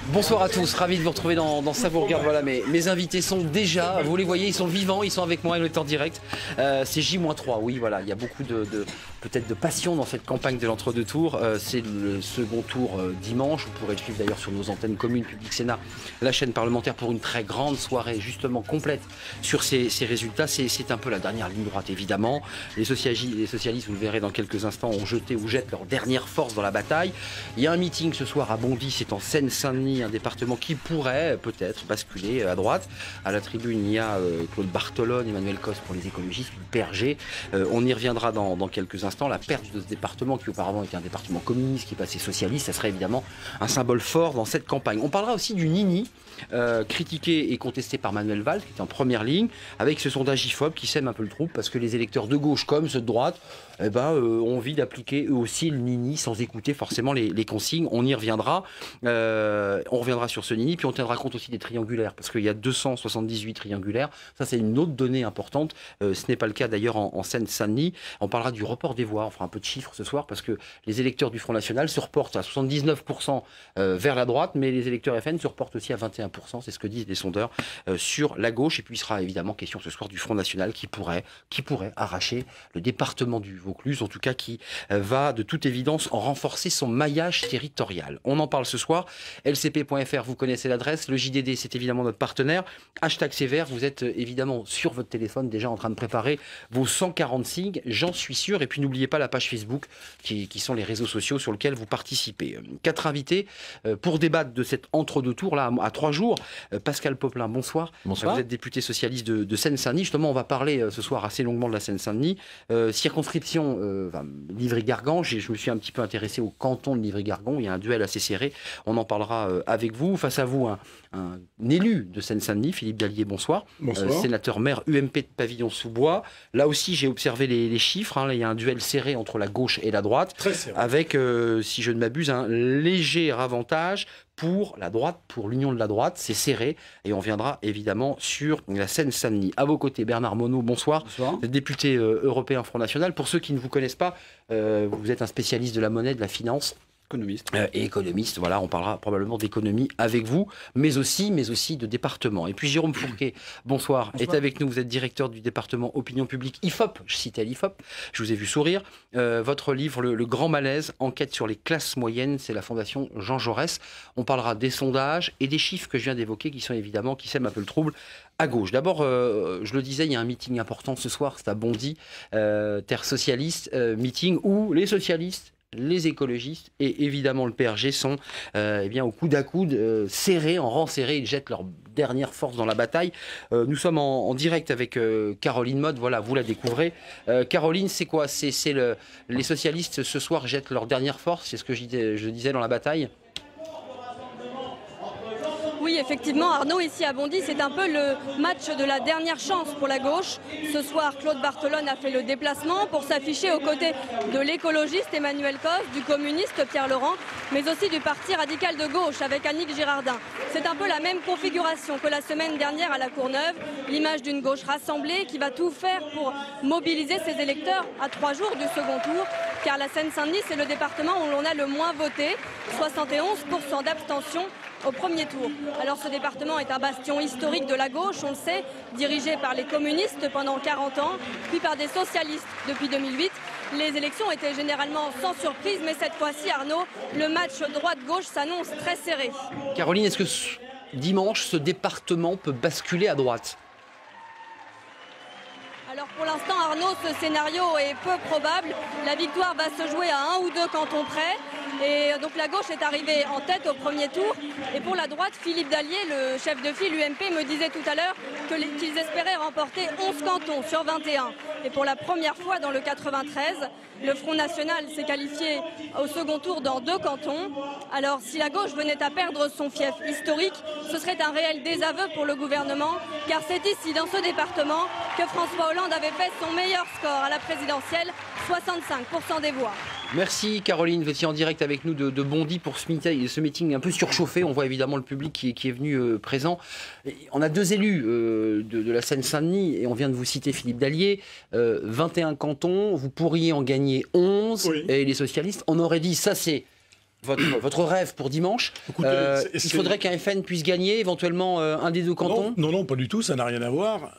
Bonsoir à tous, ravi de vous retrouver dans Ça vous regarde. Voilà, mes invités sont déjà, vous les voyez, ils sont vivants, ils sont avec moi, ils sont en direct. C'est J-3, oui, voilà, il y a beaucoup peut-être de passion dans cette campagne de l'entre-deux tours. C'est le second tour dimanche. Vous pourrez le suivre d'ailleurs sur nos antennes communes, Public Sénat, la chaîne parlementaire, pour une très grande soirée justement complète sur ces résultats. C'est un peu la dernière ligne droite, évidemment. Les socialistes, vous le verrez dans quelques instants, ont jeté ou jettent leur dernière force dans la bataille. Il y a un meeting ce soir à Bondy, c'est en Seine-Saint-Denis, un département qui pourrait peut-être basculer à droite. À la tribune, il y a Claude Barthelone, Emmanuel Cos pour les écologistes, le PRG. On y reviendra dans quelques instants. La perte de ce département, qui auparavant était un département communiste, qui est passé socialiste, ça serait évidemment un symbole fort dans cette campagne. On parlera aussi du Nini, critiqué et contesté par Manuel Valls, qui est en première ligne, avec ce sondage IFOP qui sème un peu le trouble, parce que les électeurs de gauche comme ceux de droite ont envie d'appliquer eux aussi le Nini sans écouter forcément les consignes. On y reviendra. On reviendra sur ce Nini, puis on tiendra compte aussi des triangulaires, parce qu'il y a 278 triangulaires. Ça, c'est une autre donnée importante. Ce n'est pas le cas d'ailleurs en Seine-Saint-Denis. On parlera du report des voix. On fera un peu de chiffres ce soir, parce que les électeurs du Front National se reportent à 79% vers la droite, mais les électeurs FN se reportent aussi à 21%. C'est ce que disent les sondeurs sur la gauche. Et puis il sera évidemment question ce soir du Front National qui pourrait arracher le département du Vaucluse, en tout cas qui va de toute évidence en renforcer son maillage territorial. On en parle ce soir. lcp.fr, vous connaissez l'adresse. Le JDD, c'est évidemment notre partenaire. Hashtag Sévère, vous êtes évidemment sur votre téléphone déjà en train de préparer vos 140 signes, j'en suis sûr. Et puis n'oubliez pas la page Facebook qui sont les réseaux sociaux sur lesquels vous participez. 4 invités pour débattre de cet entre-deux tours là à 3 jours. Pascal Popelin, bonsoir. Bonsoir. Vous êtes député socialiste de Seine-Saint-Denis. Justement, on va parler ce soir assez longuement de la Seine-Saint-Denis. Circonscription Livry-Gargan. Je me suis un petit peu intéressé au canton de Livry-Gargan. Il y a un duel assez serré. On en parlera avec vous. Face à vous, un élu de Seine-Saint-Denis, Philippe Dallier, bonsoir. Bonsoir. Sénateur maire UMP de Pavillon-sous-Bois. Là aussi, j'ai observé les chiffres. Là, il y a un duel serré entre la gauche et la droite. Très serré. Avec, si je ne m'abuse, un léger avantage pour la droite, pour l'union de la droite. C'est serré. Et on viendra évidemment sur la Seine-Saint-Denis. À vos côtés, Bernard Monod, bonsoir. Bonsoir. Vous êtes député européen Front National. Pour ceux qui ne vous connaissent pas, vous êtes un spécialiste de la monnaie, de la finance. Économiste. Et économiste, voilà, on parlera probablement d'économie avec vous, mais aussi de département. Et puis Jérôme Fourquet, bonsoir, est avec nous. Vous êtes directeur du département opinion publique IFOP, je citais l'IFOP, je vous ai vu sourire. Votre livre, le Grand Malaise, enquête sur les classes moyennes, c'est la fondation Jean Jaurès. On parlera des sondages et des chiffres que je viens d'évoquer qui sèment un peu le trouble à gauche. D'abord, je le disais, il y a un meeting important ce soir, c'est à Bondy, Terre Socialiste, meeting où les socialistes, les écologistes et évidemment le PRG sont au coude à coude, serrés, en rang serré. Ils jettent leur dernière force dans la bataille. Nous sommes en direct avec Caroline Mode. Voilà, vous la découvrez. Caroline, c'est quoi? Les socialistes ce soir jettent leur dernière force. C'est ce que je disais dans la bataille. Oui, effectivement, Arnaud, ici à Bondy, c'est un peu le match de la dernière chance pour la gauche. Ce soir, Claude Barthelone a fait le déplacement pour s'afficher aux côtés de l'écologiste Emmanuel Cos, du communiste Pierre Laurent, mais aussi du parti radical de gauche avec Annick Girardin. C'est un peu la même configuration que la semaine dernière à la Courneuve, l'image d'une gauche rassemblée qui va tout faire pour mobiliser ses électeurs à 3 jours du second tour, car la Seine-Saint-Denis, c'est le département où l'on a le moins voté, 71% d'abstention au premier tour. Alors ce département est un bastion historique de la gauche, on le sait, dirigé par les communistes pendant 40 ans, puis par des socialistes depuis 2008. Les élections étaient généralement sans surprise, mais cette fois-ci, Arnaud, le match droite-gauche s'annonce très serré. Caroline, est-ce que dimanche, ce département peut basculer à droite? Alors pour l'instant, Arnaud, ce scénario est peu probable. La victoire va se jouer à 1 ou 2 cantons près. Et donc la gauche est arrivée en tête au premier tour. Et pour la droite, Philippe Dallier, le chef de file UMP, me disait tout à l'heure qu'ils espéraient remporter 11 cantons sur 21. Et pour la première fois dans le 93, le Front National s'est qualifié au second tour dans 2 cantons. Alors si la gauche venait à perdre son fief historique, ce serait un réel désaveu pour le gouvernement, car c'est ici, dans ce département, que François Hollande avait fait son meilleur score à la présidentielle, 65% des voix. Merci Caroline, vous étiez en direct avec nous de Bondy pour ce meeting un peu surchauffé. On voit évidemment le public qui est venu présent. Et on a 2 élus de la Seine-Saint-Denis et on vient de vous citer Philippe Dallier. 21 cantons, vous pourriez en gagner 11. Oui. Et les socialistes, on aurait dit ça c'est votre rêve pour dimanche. Écoutez, il faudrait qu'un FN puisse gagner éventuellement un des deux cantons. Non, pas du tout, ça n'a rien à voir.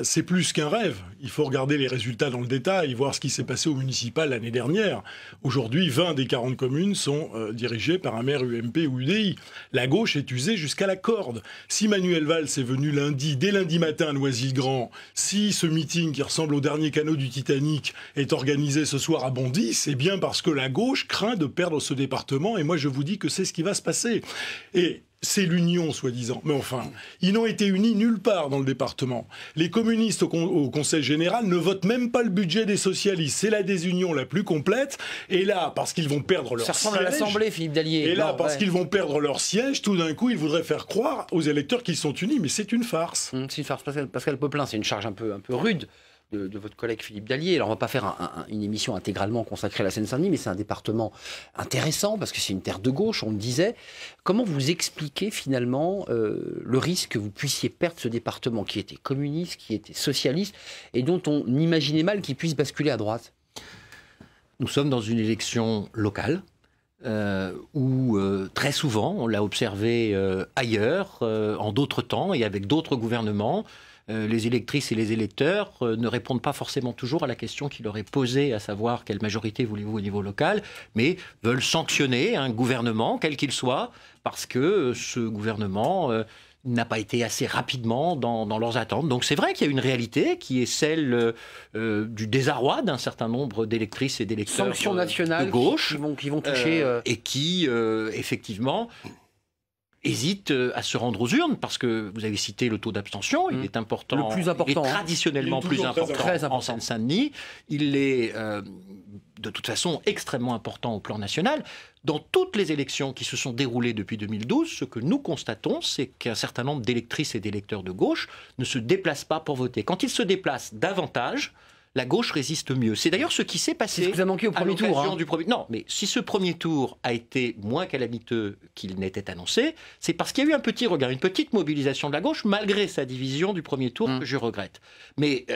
C'est plus qu'un rêve. Il faut regarder les résultats dans le détail, voir ce qui s'est passé au municipal l'année dernière. Aujourd'hui, 20 des 40 communes sont dirigées par un maire UMP ou UDI. La gauche est usée jusqu'à la corde. Si Manuel Valls est venu dès lundi matin à Noisy-le-Grand, si ce meeting qui ressemble au dernier canot du Titanic est organisé ce soir à Bondy, c'est bien parce que la gauche craint de perdre ce département. Et moi, je vous dis que c'est ce qui va se passer. Et c'est l'union, soi-disant. Mais enfin, ils n'ont été unis nulle part dans le département. Les communistes au Conseil général ne votent même pas le budget des socialistes. C'est la désunion la plus complète. Et là, parce qu'ils vont perdre leur siège... Ça ressemble à l'Assemblée, Philippe Dallier. Et là, parce qu'ils vont perdre leur siège, tout d'un coup, ils voudraient faire croire aux électeurs qu'ils sont unis. Mais c'est une farce. C'est une farce. Pascal Popelin, c'est une charge un peu rude de votre collègue Philippe Dallier. Alors on ne va pas faire une émission intégralement consacrée à la Seine-Saint-Denis, mais c'est un département intéressant parce que c'est une terre de gauche, on le disait. Comment vous expliquez finalement le risque que vous puissiez perdre ce département qui était communiste, qui était socialiste et dont on imaginait mal qu'il puisse basculer à droite? Nous sommes dans une élection locale où très souvent, on l'a observé ailleurs, en d'autres temps et avec d'autres gouvernements, les électrices et les électeurs ne répondent pas forcément toujours à la question qui leur est posée, à savoir quelle majorité voulez-vous au niveau local, mais veulent sanctionner un gouvernement, quel qu'il soit, parce que ce gouvernement n'a pas été assez rapidement dans leurs attentes. Donc c'est vrai qu'il y a une réalité qui est celle du désarroi d'un certain nombre d'électrices et d'électeurs sanctions nationales de gauche qui vont toucher... et qui, effectivement... hésite à se rendre aux urnes, parce que vous avez cité le taux d'abstention, il est important, le plus important, il est traditionnellement plus important en Seine-Saint-Denis, il est de toute façon extrêmement important au plan national. Dans toutes les élections qui se sont déroulées depuis 2012, ce que nous constatons, c'est qu'un certain nombre d'électrices et d'électeurs de gauche ne se déplacent pas pour voter. Quand ils se déplacent davantage, la gauche résiste mieux. C'est d'ailleurs ce qui s'est passé. C'est ce que vous a manqué au premier tour. Non, mais si ce premier tour a été moins calamiteux qu'il n'était annoncé, c'est parce qu'il y a eu un petit regard, une petite mobilisation de la gauche, malgré sa division du premier tour, que je regrette. Mais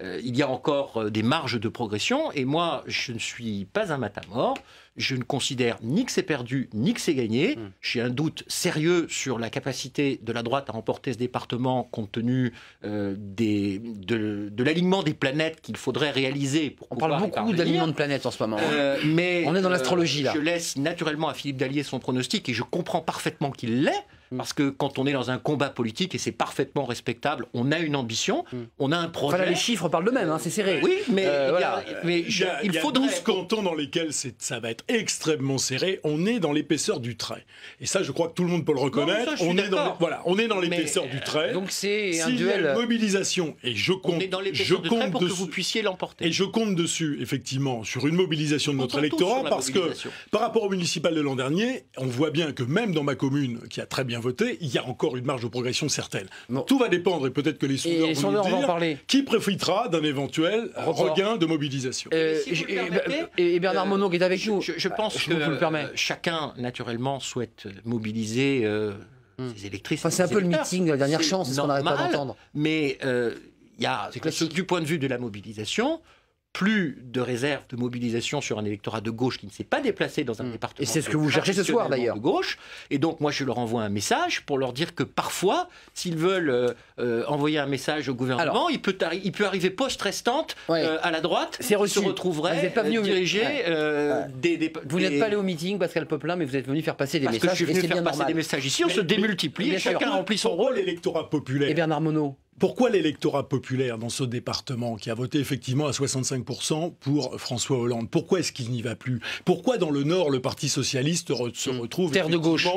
il y a encore des marges de progression, et moi, je ne suis pas un matamor. Je ne considère ni que c'est perdu, ni que c'est gagné. J'ai un doute sérieux sur la capacité de la droite à remporter ce département compte tenu de l'alignement des planètes qu'il faudrait réaliser pour On parle beaucoup d'alignement de planètes en ce moment. Mais on est dans l'astrologie là. Je laisse naturellement à Philippe Dallier son pronostic et je comprends parfaitement qu'il l'est. Parce que quand on est dans un combat politique, et c'est parfaitement respectable, on a une ambition, on a un projet. Enfin, là, les chiffres parlent d'eux-mêmes, hein, c'est serré. Oui, mais il faudrait 12 cantons dans lesquels ça va être extrêmement serré. On est dans l'épaisseur du trait. Et ça, je crois que tout le monde peut le reconnaître. Non, on est dans l'épaisseur du trait. Donc c'est un duel. duel. Y a une mobilisation, et je compte. On est dans l'épaisseur du trait pour que vous puissiez l'emporter. Et je compte dessus, effectivement, sur une mobilisation de notre électorat, parce que par rapport au municipal de l'an dernier, on voit bien que même dans ma commune, qui a très bien voté, il y a encore une marge de progression certaine. Bon. Tout va dépendre, et peut-être que les sondeurs vont nous dire qui profitera d'un éventuel regain de mobilisation. Et Bernard Monod qui est avec nous. Je pense que chacun, naturellement, souhaite mobiliser ses électrices. Enfin, c'est un peu le meeting de la dernière chance, c'est ce qu'on n'arrête pas d'entendre. Mais il y a, du point de vue de la mobilisation, plus de réserve de mobilisation sur un électorat de gauche qui ne s'est pas déplacé dans un département. Et c'est ce que vous cherchez ce soir d'ailleurs. De gauche. Et donc moi je leur envoie un message pour leur dire que parfois, s'ils veulent envoyer un message au gouvernement, il peut arriver poste restante à la droite. C'est reçu. Se retrouverait vous n'êtes pas venu diriger Vous n'êtes pas allé au meeting, Pascal Popelin, mais vous êtes venu faire passer des messages. Parce que je suis venu faire passer des messages ici. On se démultiplie. Chacun remplit son rôle. L'électorat populaire. Et Bernard Monod. Pourquoi l'électorat populaire dans ce département qui a voté effectivement à 65% pour François Hollande, pourquoi est-ce qu'il n'y va plus? Pourquoi dans le Nord le Parti Socialiste se retrouve terre de gauche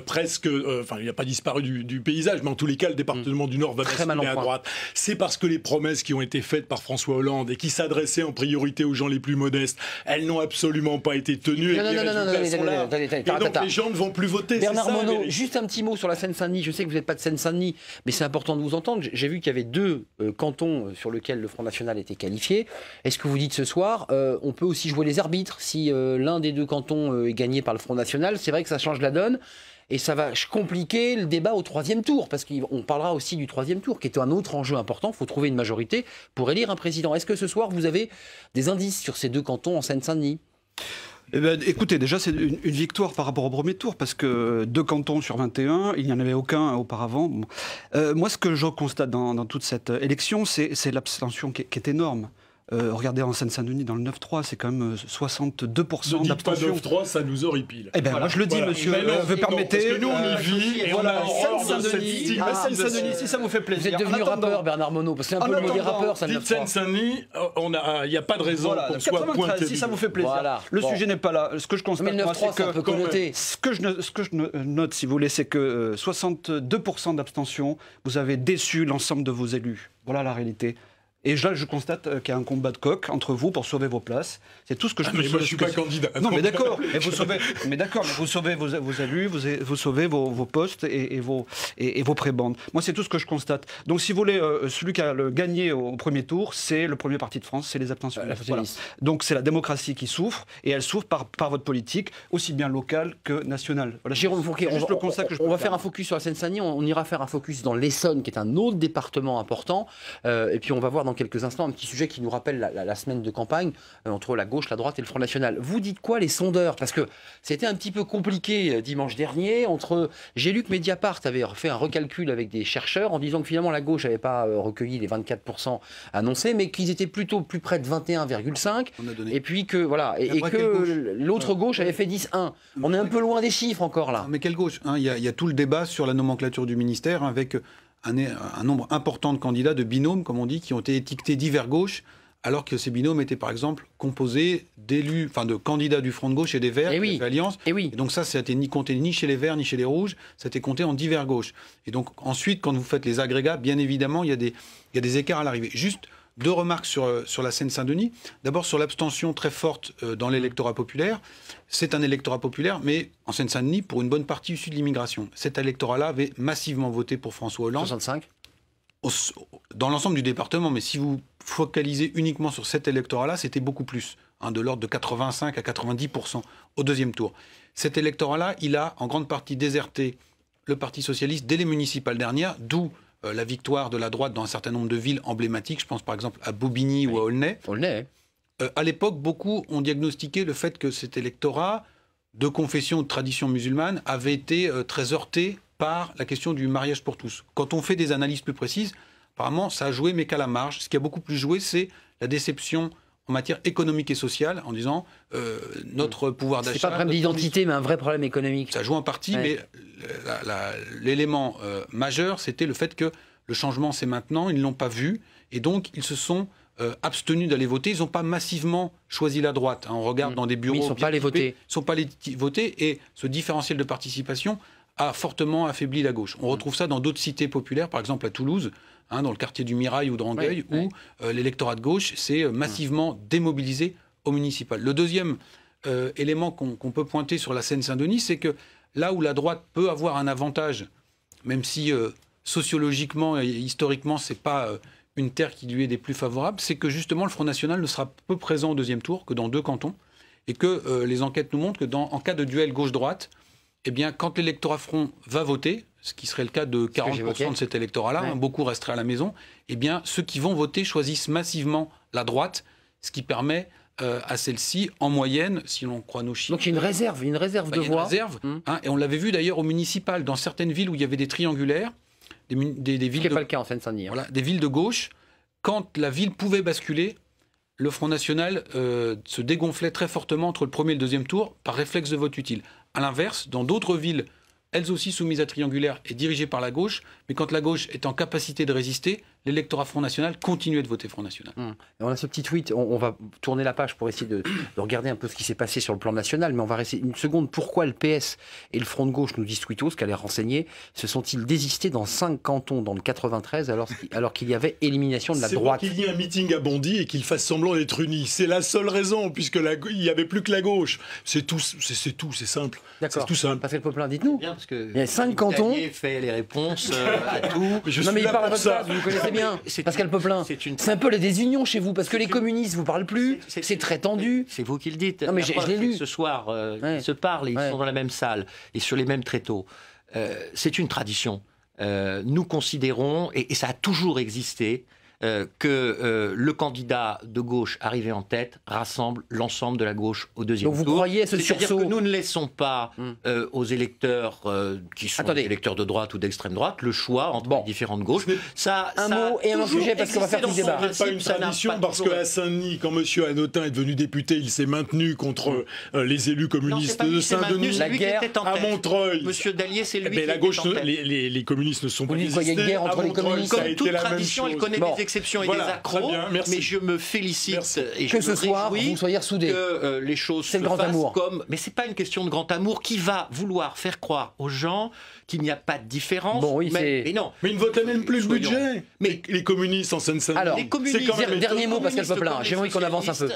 presque, il n'a pas disparu du paysage, mais en tous les cas le département du Nord va basculer à droite? C'est parce que les promesses qui ont été faites par François Hollande et qui s'adressaient en priorité aux gens les plus modestes, elles n'ont absolument pas été tenues. Non, et donc les gens ne vont plus voter. Bernard Monod, juste un petit mot sur la Seine-Saint-Denis. Je sais que vous n'êtes pas de Seine-Saint-Denis, mais c'est important de vous entendre. J'ai vu qu'il y avait deux cantons sur lesquels le Front National était qualifié. Est-ce que vous dites ce soir, on peut aussi jouer les arbitres si l'un des deux cantons est gagné par le Front National? C'est vrai que ça change la donne et ça va compliquer le débat au troisième tour, parce qu'on parlera aussi du troisième tour, qui est un autre enjeu important. Il faut trouver une majorité pour élire un président. Est-ce que ce soir, vous avez des indices sur ces deux cantons en Seine-Saint-Denis? Eh ben, écoutez, déjà, c'est une victoire par rapport au premier tour, parce que 2 cantons sur 21, il n'y en avait aucun auparavant. Bon. Moi, ce que je constate dans toute cette élection, c'est l'abstention qui est énorme. Regardez en Seine-Saint-Denis, dans le 9-3, c'est quand même 62% d'abstention. Ne dites pas 9-3, ça nous horripile. Eh ben, moi, je le dis, monsieur, vous permettez. Parce que nous, on y vit, et voilà, on a horreur de Seine-Saint-Denis, Seine-Saint-Denis, si ça vous fait plaisir. Vous êtes devenu rappeur, Bernard Monod, parce que c'est un peu le mot des rappeurs, ça ne dites Seine-Saint-Denis, il n'y a pas de raison Voilà, qu'on soit 93, pointé. si ça vous fait plaisir. Voilà. Le Bon. sujet n'est pas là. Ce que je constate, Mais le moi, 9-3, c'est c'est un peu que... connoté. Ce que je note, si vous voulez, c'est que 62% d'abstention, vous avez déçu l'ensemble de vos élus. Voilà la réalité. Et là, je constate qu'il y a un combat de coq entre vous pour sauver vos places. C'est tout ce que je peux Mais moi, je suis pas candidat. Non, mais d'accord. Mais vous sauvez, vous sauvez vos élus, vous sauvez vos postes et vos prébendes. Moi, c'est tout ce que je constate. Donc, si vous voulez, celui qui a gagné au premier tour, c'est le premier parti de France, c'est les abstentionnistes. Voilà. Donc, c'est la démocratie qui souffre, et elle souffre par votre politique, aussi bien locale que nationale. Voilà. Jérôme Fourquet, on va faire un focus sur la Seine-Saint-Denis, on ira faire un focus dans l'Essonne, qui est un autre département important, et puis on va voir dans quelques instants un petit sujet qui nous rappelle la semaine de campagne entre la gauche, la droite et le Front National. Vous dites quoi, les sondeurs? Parce que c'était un petit peu compliqué dimanche dernier. J'ai lu que Mediapart avait fait un recalcul avec des chercheurs en disant que finalement la gauche n'avait pas recueilli les 24% annoncés, mais qu'ils étaient plutôt plus près de 21,5. Et puis que voilà, et que l'autre gauche avait fait 10,1. On est un peu loin des chiffres encore là. Mais quelle gauche, hein? Il y a tout le débat sur la nomenclature du ministère, hein, avec un nombre important de candidats, de binômes, comme on dit, qui ont été étiquetés divers gauche, alors que ces binômes étaient par exemple composés d'élus, enfin de candidats du Front de gauche et des Verts, qui Alliance. Et donc ça a été compté ni chez les Verts ni chez les Rouges, ça a été compté en divers gauche. Et donc ensuite, quand vous faites les agrégats, bien évidemment, il y a des écarts à l'arrivée. Juste 2 remarques sur la Seine-Saint-Denis. D'abord sur l'abstention très forte dans l'électorat populaire. C'est un électorat populaire, mais en Seine-Saint-Denis, pour une bonne partie issue de l'immigration. Cet électorat-là avait massivement voté pour François Hollande. 65 dans l'ensemble du département, mais si vous focalisez uniquement sur cet électorat-là, c'était beaucoup plus, hein, de l'ordre de 85 à 90% au deuxième tour. Cet électorat-là, il a en grande partie déserté le Parti socialiste dès les municipales dernières, d'où la victoire de la droite dans un certain nombre de villes emblématiques. Je pense par exemple à Bobigny ou à Aulnay. À l'époque, beaucoup ont diagnostiqué le fait que cet électorat de confession ou de tradition musulmane avait été très heurté par la question du mariage pour tous. Quand on fait des analyses plus précises, apparemment, ça a joué, mais qu'à la marge. Ce qui a beaucoup plus joué, c'est la déception en matière économique et sociale, en disant notre pouvoir d'achat... C'est pas un problème d'identité, mais un vrai problème économique. Ça joue en partie, mais l'élément majeur, c'était le fait que le changement, c'est maintenant, ils ne l'ont pas vu, et donc ils se sont abstenus d'aller voter. Ils n'ont pas massivement choisi la droite. Hein. On regarde dans des bureaux... Mais ils ne sont pas allés voter. Ils ne sont pas allés voter, et ce différentiel de participation a fortement affaibli la gauche. On retrouve ça dans d'autres cités populaires, par exemple à Toulouse, hein, dans le quartier du Mirail ou de Rangueil, où l'électorat de gauche s'est massivement démobilisé au municipal. Le deuxième élément qu'on peut pointer sur la Seine-Saint-Denis, c'est que là où la droite peut avoir un avantage, même si sociologiquement et historiquement, ce n'est pas une terre qui lui est des plus favorables, c'est que justement le Front National ne sera peu présent au deuxième tour que dans 2 cantons, et que les enquêtes nous montrent que en cas de duel gauche-droite, eh bien, quand l'électorat Front va voter, ce qui serait le cas de 40% de cet électorat-là, hein, beaucoup resteraient à la maison, eh bien, ceux qui vont voter choisissent massivement la droite, ce qui permet à celle-ci, en moyenne, si l'on croit nos chiffres... Donc il y a une réserve de voix. Une réserve, hein, et on l'avait vu d'ailleurs au municipal, dans certaines villes où il y avait des triangulaires, des villes... Ce qui n'est pas le cas en Seine-Saint-Denis. Voilà, des villes de gauche, quand la ville pouvait basculer, le Front National se dégonflait très fortement entre le premier et le deuxième tour par réflexe de vote utile. À l'inverse, dans d'autres villes, elles aussi soumises à triangulaire et dirigées par la gauche, mais quand la gauche est en capacité de résister, l'électorat Front National continuait de voter Front National. Et on a ce petit tweet, on va tourner la page pour essayer de regarder un peu ce qui s'est passé sur le plan national, mais on va rester une seconde. Pourquoi le PS et le Front de gauche, nous dit Twito, ce qu'elle a renseigné, se sont-ils désistés dans 5 cantons dans le 93 alors qu'il y avait élimination de la droite? C'est pour qu'il y ait un meeting à Bondy et qu'ils fassent semblant d'être unis. C'est la seule raison, puisque il n'y avait plus que la gauche. C'est tout, c'est simple. D'accord. C'est tout simple. Pascal Popelin, dites-nous. Bien, parce que il y a 5 cantons. Il fait les réponses à tout. Non mais il parle à votre place, vous le connaissez bien. Pascal Popelin, c'est un peu la désunion chez vous, parce que les communistes vous parlent plus, c'est très tendu. C'est vous qui le dites. Non mais je l'ai lu. Ce soir, ils se parlent, ils sont dans la même salle et sur les mêmes tréteaux. C'est une tradition. Nous considérons, et ça a toujours existé, que le candidat de gauche arrivé en tête rassemble l'ensemble de la gauche au deuxième tour. Donc vous croyez à ce C'est-à-dire sursaut? que nous ne laissons pas aux électeurs qui sont des électeurs de droite ou d'extrême droite le choix entre les différentes gauches. Un mot et un sujet parce qu'on va faire tout le débat. Ce n'est pas une tradition parce qu'à Saint-Denis, quand M. Hanotin est devenu député, il s'est maintenu contre les élus communistes de Saint-Denis. La guerre à Montreuil. Monsieur Dallier, c'est lui qui la gauche, était en tête. les communistes ne sont pas dites qu'il y a une guerre entre les communistes. Comme toute tradition, elle connaît des exceptions et des accros, mais je me félicite et que je me ce soir réjouis vous soyez soudés. que les choses se fassent comme... Mais c'est pas une question de grand amour qui va vouloir faire croire aux gens qu'il n'y a pas de différence. Bon, oui, mais non. Mais ils ne votent même plus le budget. Mais les communistes en Seine-Saint-Denis. Alors, les communistes, dernier mot, Pascal Popelin. J'ai envie qu'on avance un peu.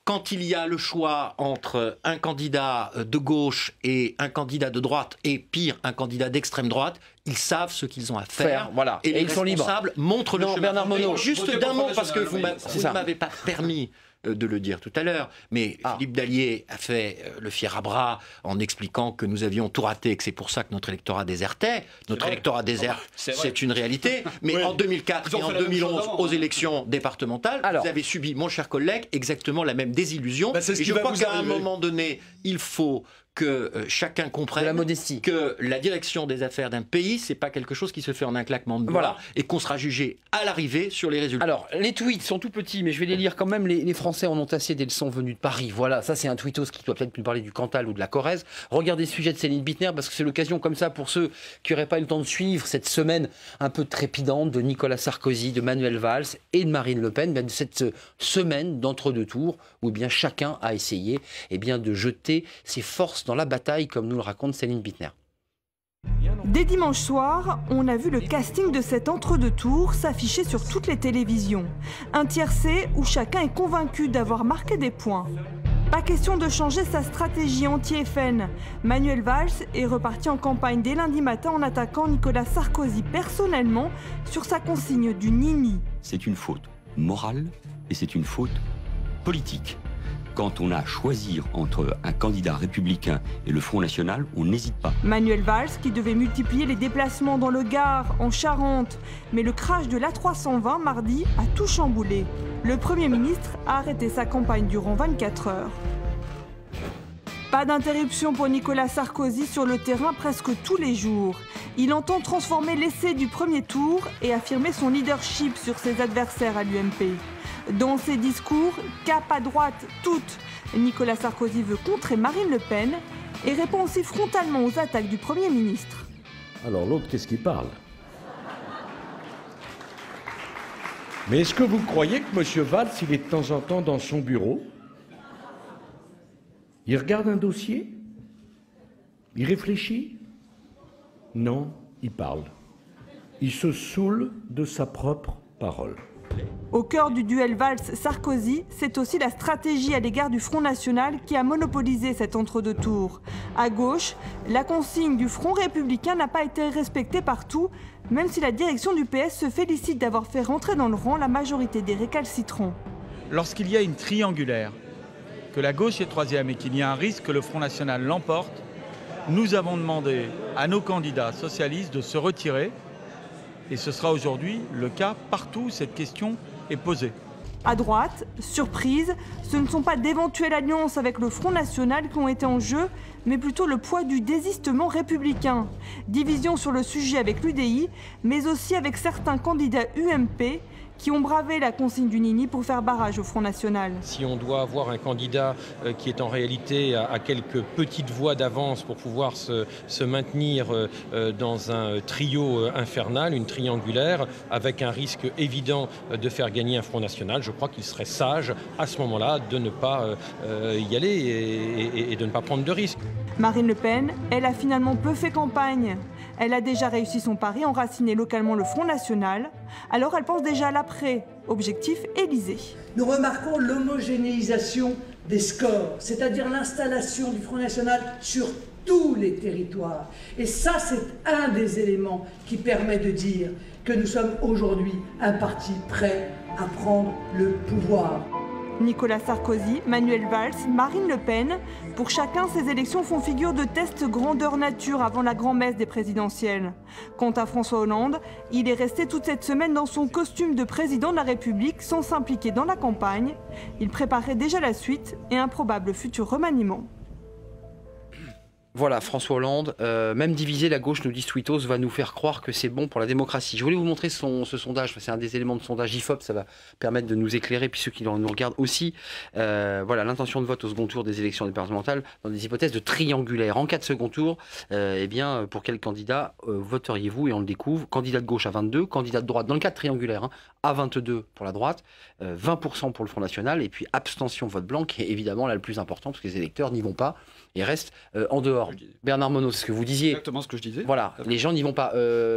Quand il y a le choix entre un candidat de gauche et un candidat de droite, et pire, un candidat d'extrême droite, ils savent ce qu'ils ont à faire. Voilà. Et les ils sont libres. responsables montrent le chemin. Bernard Monod. Juste d'un mot, parce que vous ne m'avez pas permis de le dire tout à l'heure, mais Philippe Dallier a fait le fier à bras en expliquant que nous avions tout raté et que c'est pour ça que notre électorat désertait. Notre électorat déserte, c'est une réalité. Mais en 2004 et en 2011, aux élections départementales, vous avez subi, mon cher collègue, exactement la même désillusion. Et je crois qu'à un moment donné, il faut que chacun comprenne que la direction des affaires d'un pays, c'est pas quelque chose qui se fait en un claquement de doigts et qu'on sera jugé à l'arrivée sur les résultats. Alors, les tweets sont tout petits, mais je vais les lire quand même. Les Français en ont assez des leçons venues de Paris. Voilà, ça c'est un tweetos qui doit peut-être nous parler du Cantal ou de la Corrèze. Regardez ce sujet de Céline Bittner, parce que c'est l'occasion comme ça pour ceux qui n'auraient pas eu le temps de suivre cette semaine un peu trépidante de Nicolas Sarkozy, de Manuel Valls et de Marine Le Pen, de cette semaine d'entre-deux tours où bien chacun a essayé de jeter ses forces dans la bataille, comme nous le raconte Céline Bittner. Dès dimanche soir, on a vu le casting de cet entre-deux tours s'afficher sur toutes les télévisions. Un tiercé où chacun est convaincu d'avoir marqué des points. Pas question de changer sa stratégie anti-FN. Manuel Valls est reparti en campagne dès lundi matin en attaquant Nicolas Sarkozy personnellement sur sa consigne du nini. C'est une faute morale et c'est une faute politique. Quand on a à choisir entre un candidat républicain et le Front National, on n'hésite pas. Manuel Valls qui devait multiplier les déplacements dans le Gard, en Charente. Mais le crash de l'A320 mardi a tout chamboulé. Le Premier ministre a arrêté sa campagne durant 24 heures. Pas d'interruption pour Nicolas Sarkozy sur le terrain presque tous les jours. Il entend transformer l'essai du premier tour et affirmer son leadership sur ses adversaires à l'UMP. Dans ses discours, cap à droite toutes, Nicolas Sarkozy veut contrer Marine Le Pen et répond aussi frontalement aux attaques du Premier ministre. Alors l'autre, qu'est-ce qu'il parle? Mais est-ce que vous croyez que M. Valls, il est de temps en temps dans son bureau? Il regarde un dossier? Il réfléchit? Non, il parle. Il se saoule de sa propre parole. Au cœur du duel Valls-Sarkozy, c'est aussi la stratégie à l'égard du Front National qui a monopolisé cet entre-deux tours. À gauche, la consigne du Front républicain n'a pas été respectée partout, même si la direction du PS se félicite d'avoir fait rentrer dans le rang la majorité des récalcitrants. Lorsqu'il y a une triangulaire, que la gauche est troisième et qu'il y a un risque que le Front National l'emporte, nous avons demandé à nos candidats socialistes de se retirer. Et ce sera aujourd'hui le cas partout où cette question est posée. À droite, surprise, ce ne sont pas d'éventuelles alliances avec le Front National qui ont été en jeu, mais plutôt le poids du désistement républicain. Division sur le sujet avec l'UDI, mais aussi avec certains candidats UMP qui ont bravé la consigne du Nini pour faire barrage au Front National. Si on doit avoir un candidat qui est en réalité à quelques petites voix d'avance pour pouvoir se maintenir dans un trio infernal, une triangulaire, avec un risque évident de faire gagner un Front National, je crois qu'il serait sage à ce moment-là de ne pas y aller et de ne pas prendre de risques. Marine Le Pen, elle a finalement peu fait campagne. Elle a déjà réussi son pari, enraciner localement le Front National. Alors elle pense déjà à l'après. Objectif Élysée. Nous remarquons l'homogénéisation des scores, c'est-à-dire l'installation du Front National sur tous les territoires. Et ça, c'est un des éléments qui permet de dire que nous sommes aujourd'hui un parti prêt à prendre le pouvoir. Nicolas Sarkozy, Manuel Valls, Marine Le Pen. Pour chacun, ces élections font figure de test grandeur nature avant la grand-messe des présidentielles. Quant à François Hollande, il est resté toute cette semaine dans son costume de président de la République sans s'impliquer dans la campagne. Il préparait déjà la suite et un probable futur remaniement. Voilà, François Hollande, même divisé, la gauche, nous dit Sweetos, va nous faire croire que c'est bon pour la démocratie. Je voulais vous montrer ce sondage, c'est un des éléments de sondage IFOP, ça va permettre de nous éclairer, puis ceux qui nous regardent aussi. Voilà, l'intention de vote au second tour des élections départementales dans des hypothèses de triangulaire. En cas de second tour, eh bien, pour quel candidat voteriez-vous? Et on le découvre, candidat de gauche à 22, candidat de droite, dans le cas de triangulaire, à 22 pour la droite, 20% pour le Front National, et puis abstention vote blanc, qui est évidemment là le plus important, parce que les électeurs n'y vont pas et restent en dehors. Bernard Monod, c'est ce que vous disiez. Exactement ce que je disais. Voilà, les gens n'y vont pas.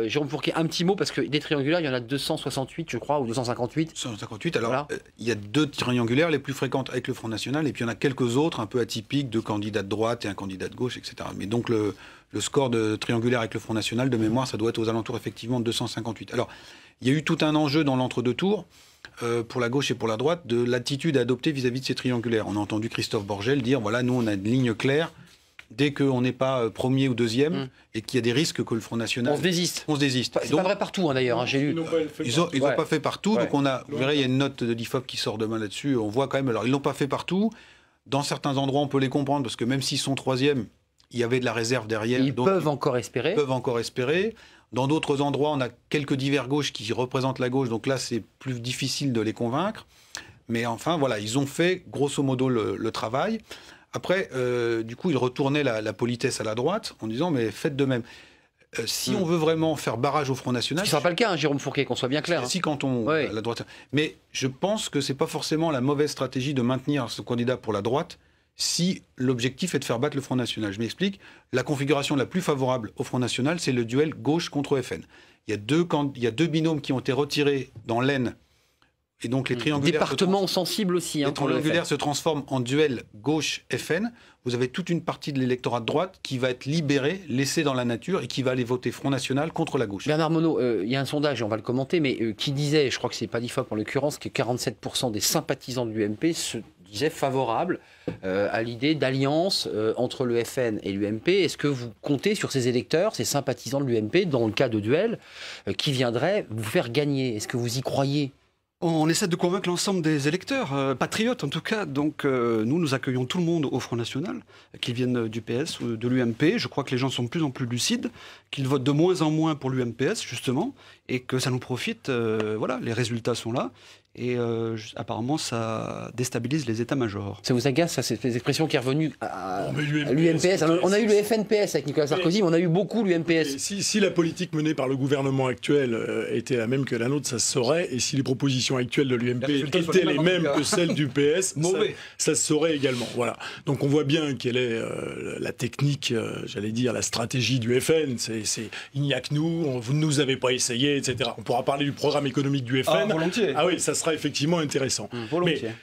Jérôme Fourquet, un petit mot, parce que des triangulaires, il y en a 268, je crois, ou 258. 258, alors Voilà. Il y a 2 triangulaires les plus fréquentes avec le Front National, et puis il y en a quelques autres un peu atypiques, 2 candidats de droite et un candidat de gauche, etc. Mais donc le score de triangulaire avec le Front National, de mémoire, ça doit être aux alentours effectivement de 258. Alors, il y a eu tout un enjeu dans l'entre-deux tours, pour la gauche et pour la droite, de l'attitude à adopter vis-à-vis de ces triangulaires. On a entendu Christophe Borgel dire, voilà, nous on a une ligne claire. Dès qu'on n'est pas premier ou deuxième et qu'il y a des risques que le Front National... On se désiste. On se désiste. C'est pas vrai partout, d'ailleurs, j'ai lu. Ils n'ont pas fait partout. Donc vous verrez, il y a une note de l'IFOP qui sort demain là-dessus. On voit quand même... Alors, ils ne l'ont pas fait partout. Dans certains endroits, on peut les comprendre, parce que même s'ils sont troisième, il y avait de la réserve derrière. Ils peuvent encore espérer. Ils peuvent encore espérer. Dans d'autres endroits, on a quelques divers gauches qui représentent la gauche. Donc là, c'est plus difficile de les convaincre. Mais enfin, voilà, ils ont fait, grosso modo, le travail. Après, du coup, il retournait la politesse à la droite en disant, mais faites de même. Si on veut vraiment faire barrage au Front National... Ce ne sera pas le cas, Jérôme Fourquet, qu'on soit bien clair. Si, quand on... La droite... Mais je pense que ce n'est pas forcément la mauvaise stratégie de maintenir ce candidat pour la droite si l'objectif est de faire battre le Front National. Je m'explique. La configuration la plus favorable au Front National, c'est le duel gauche contre FN. Il y a deux binômes qui ont été retirés dans l'Aisne. Et donc les triangulaires... Département sensible aussi. Les triangulaires se transforment en duel gauche-FN. Vous avez toute une partie de l'électorat de droite qui va être libérée, laissée dans la nature et qui va aller voter Front National contre la gauche. Bernard Monod, il y a un sondage, on va le commenter, mais qui disait, je crois que c'est pas l'IFOP en l'occurrence, que 47% des sympathisants de l'UMP se disaient favorables à l'idée d'alliance entre le FN et l'UMP. Est-ce que vous comptez sur ces électeurs, ces sympathisants de l'UMP, dans le cas de duel, qui viendraient vous faire gagner? Est-ce que vous y croyez? On essaie de convaincre l'ensemble des électeurs, patriotes en tout cas. Donc nous accueillons tout le monde au Front National, qu'ils viennent du PS ou de l'UMP. Je crois que les gens sont de plus en plus lucides, qu'ils votent de moins en moins pour l'UMPS justement, et que ça nous profite. Voilà, les résultats sont là. Et apparemment, ça déstabilise les états-majors. Ça vous agace, ça, cette expression qui est revenue à l'UMPS? On a eu le FNPS avec Nicolas Sarkozy, mais on a eu beaucoup l'UMPS. Si la politique menée par le gouvernement actuel était la même que la nôtre, ça se saurait. Et si les propositions actuelles de l'UMP étaient les mêmes que celles du PS, ça se saurait également. Voilà. Donc on voit bien quelle est la technique, j'allais dire, la stratégie du FN. Il n'y a que nous, vous ne nous avez pas essayé, etc. On pourra parler du programme économique du FN. Ah, volontiers. Ah oui, ça sera effectivement intéressant. Volontiers. Mais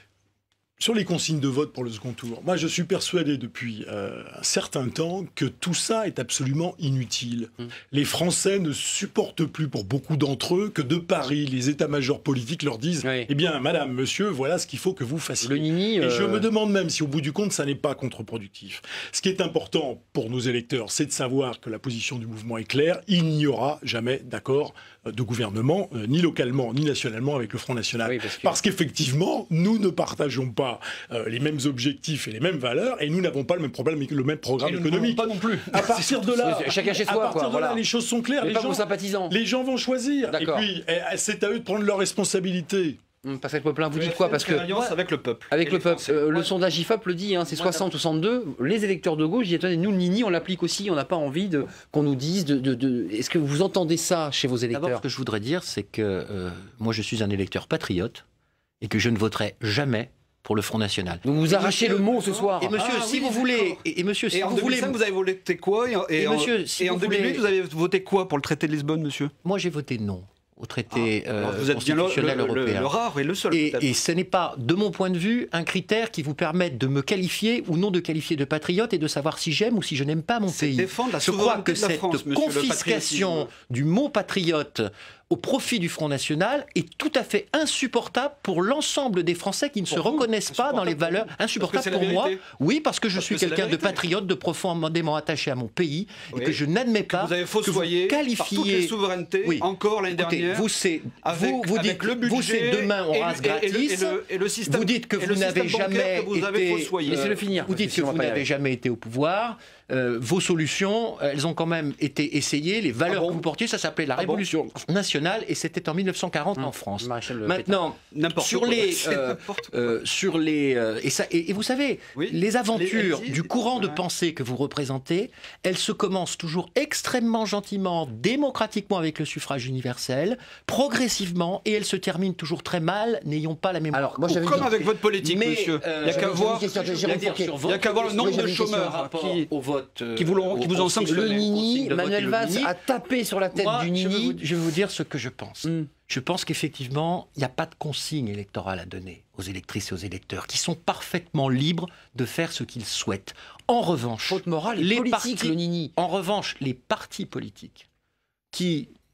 sur les consignes de vote pour le second tour, moi je suis persuadé depuis un certain temps que tout ça est absolument inutile. Les Français ne supportent plus, pour beaucoup d'entre eux, que de Paris, les états-majors politiques leur disent eh bien, madame, monsieur, voilà ce qu'il faut que vous fassiez. Le nini, Et je me demande même si au bout du compte, ça n'est pas contre-productif. Ce qui est important pour nos électeurs, c'est de savoir que la position du mouvement est claire. Il n'y aura jamais d'accord de gouvernement, ni localement, ni nationalement, avec le Front National. Parce qu'effectivement, nous ne partageons pas les mêmes objectifs et les mêmes valeurs, et nous n'avons pas le même problème, le même programme économique. Pas non plus. À partir de là, chacun chez soi, là, les choses sont claires. Les gens vont choisir. Et puis, c'est à eux de prendre leurs responsabilités. Pascal Popelin, vous dites quoi? Parce que avec le peuple. Avec le peuple. Le sondage IFOP le dit, c'est 60 ou 62. Les électeurs de gauche disent attendez, nous le Nini, on l'applique aussi. On n'a pas envie qu'on nous dise Est-ce que vous entendez ça chez vos électeurs? D'abord, ce que je voudrais dire, c'est que moi, je suis un électeur patriote et que je ne voterai jamais pour le Front National. Donc vous arrachez le mot ce soir. Et monsieur, si vous voulez, en 2005, vous avez voté quoi? Et en 2008, vous avez voté quoi pour le traité de Lisbonne, monsieur? Moi, j'ai voté non au traité vous êtes constitutionnel européen. Le rare et le seul. Et ce n'est pas, de mon point de vue, un critère qui vous permette de me qualifier ou non de qualifier de patriote et de savoir si j'aime ou si je n'aime pas mon pays. Défendre la je crois que souveraineté de la cette France, monsieur, confiscation du mot patriote au profit du Front National est tout à fait insupportable pour l'ensemble des Français qui ne se reconnaissent pas dans les valeurs. Insupportable pour moi, oui, parce que je suis quelqu'un de patriote, de profondément attaché à mon pays, et que je n'admets pas vous avez fossoyé que vous qualifiez par toutes les souverainetés, encore l'année dernière. Vous dites le budget, vous c'est demain on rase gratis. Et le système, vous dites que vous n'avez jamais été au pouvoir. Vos solutions, elles ont quand même été essayées. Les valeurs que vous portiez, ça s'appelait la Révolution nationale, et c'était en 1940 en France. Maintenant, sur les, et vous savez, les aventures du courant de pensée que vous représentez, elles se commencent toujours extrêmement gentiment, démocratiquement avec le suffrage universel, progressivement, et elles se terminent toujours très mal, n'ayant pas la mémoire. Alors, moi, comme avec votre politique, monsieur. Il n'y a qu'à voir le nombre de chômeurs qui vous ont sanctionné. Le Nini, Manuel Valls a tapé sur la tête du Nini. Je vais vous dire ce que je pense. Je pense qu'effectivement, il n'y a pas de consigne électorale à donner aux électrices et aux électeurs, qui sont parfaitement libres de faire ce qu'ils souhaitent. En revanche, faute morale et politique, le Nini. En revanche, les partis politiques